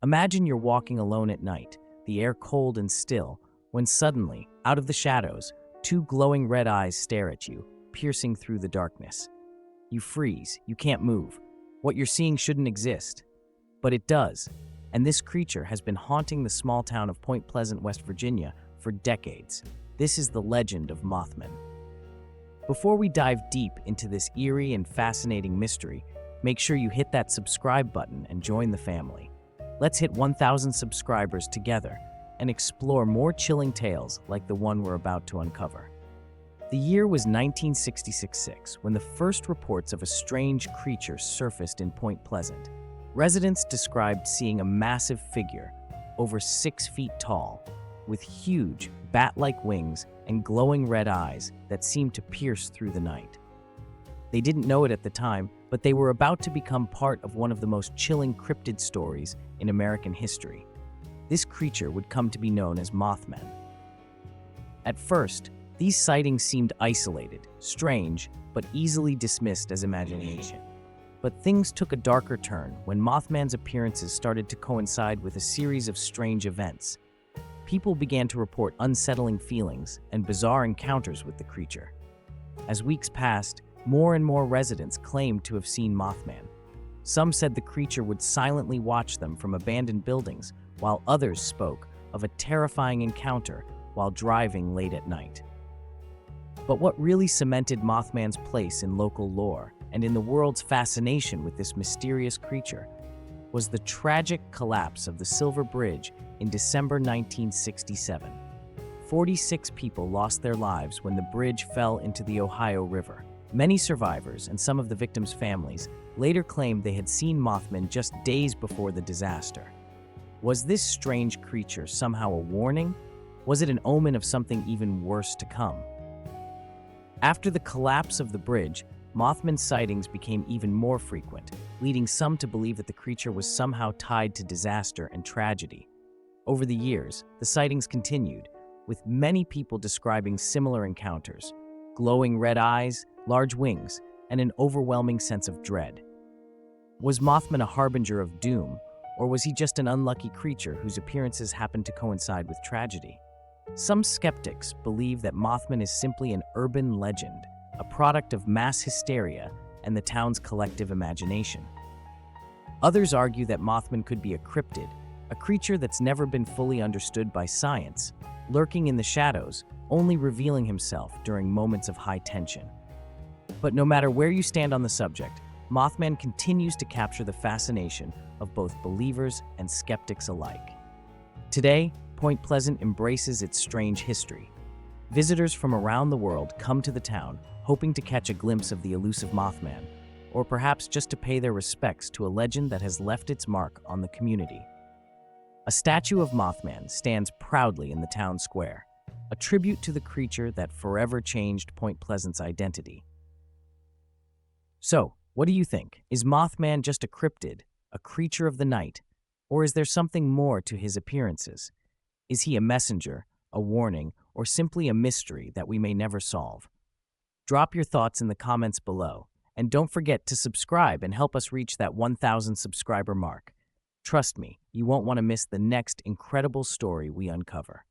Imagine you're walking alone at night, the air cold and still, when suddenly, out of the shadows, two glowing red eyes stare at you, piercing through the darkness. You freeze, you can't move. What you're seeing shouldn't exist. But it does, and this creature has been haunting the small town of Point Pleasant, West Virginia, for decades. This is the legend of Mothman. Before we dive deep into this eerie and fascinating mystery, make sure you hit that subscribe button and join the family. Let's hit 1,000 subscribers together and explore more chilling tales like the one we're about to uncover. The year was 1966 when the first reports of a strange creature surfaced in Point Pleasant. Residents described seeing a massive figure, over 6 feet tall, with huge, bat-like wings and glowing red eyes that seemed to pierce through the night. They didn't know it at the time, but they were about to become part of one of the most chilling cryptid stories in American history. This creature would come to be known as Mothman. At first, these sightings seemed isolated, strange, but easily dismissed as imagination. But things took a darker turn when Mothman's appearances started to coincide with a series of strange events. People began to report unsettling feelings and bizarre encounters with the creature. As weeks passed, more and more residents claimed to have seen Mothman. Some said the creature would silently watch them from abandoned buildings, while others spoke of a terrifying encounter while driving late at night. But what really cemented Mothman's place in local lore and in the world's fascination with this mysterious creature was the tragic collapse of the Silver Bridge in December 1967. 46 people lost their lives when the bridge fell into the Ohio River. Many survivors and some of the victims' families later claimed they had seen Mothman just days before the disaster. Was this strange creature somehow a warning? Was it an omen of something even worse to come? After the collapse of the bridge, Mothman sightings became even more frequent, leading some to believe that the creature was somehow tied to disaster and tragedy. Over the years, the sightings continued, with many people describing similar encounters: glowing red eyes, large wings, and an overwhelming sense of dread. Was Mothman a harbinger of doom, or was he just an unlucky creature whose appearances happened to coincide with tragedy? Some skeptics believe that Mothman is simply an urban legend, a product of mass hysteria and the town's collective imagination. Others argue that Mothman could be a cryptid, a creature that's never been fully understood by science, lurking in the shadows, only revealing himself during moments of high tension. But no matter where you stand on the subject, Mothman continues to capture the fascination of both believers and skeptics alike. Today, Point Pleasant embraces its strange history. Visitors from around the world come to the town, hoping to catch a glimpse of the elusive Mothman, or perhaps just to pay their respects to a legend that has left its mark on the community. A statue of Mothman stands proudly in the town square, a tribute to the creature that forever changed Point Pleasant's identity. So, what do you think? Is Mothman just a cryptid, a creature of the night, or is there something more to his appearances? Is he a messenger, a warning, or simply a mystery that we may never solve? Drop your thoughts in the comments below, and don't forget to subscribe and help us reach that 1,000 subscriber mark. Trust me, you won't want to miss the next incredible story we uncover.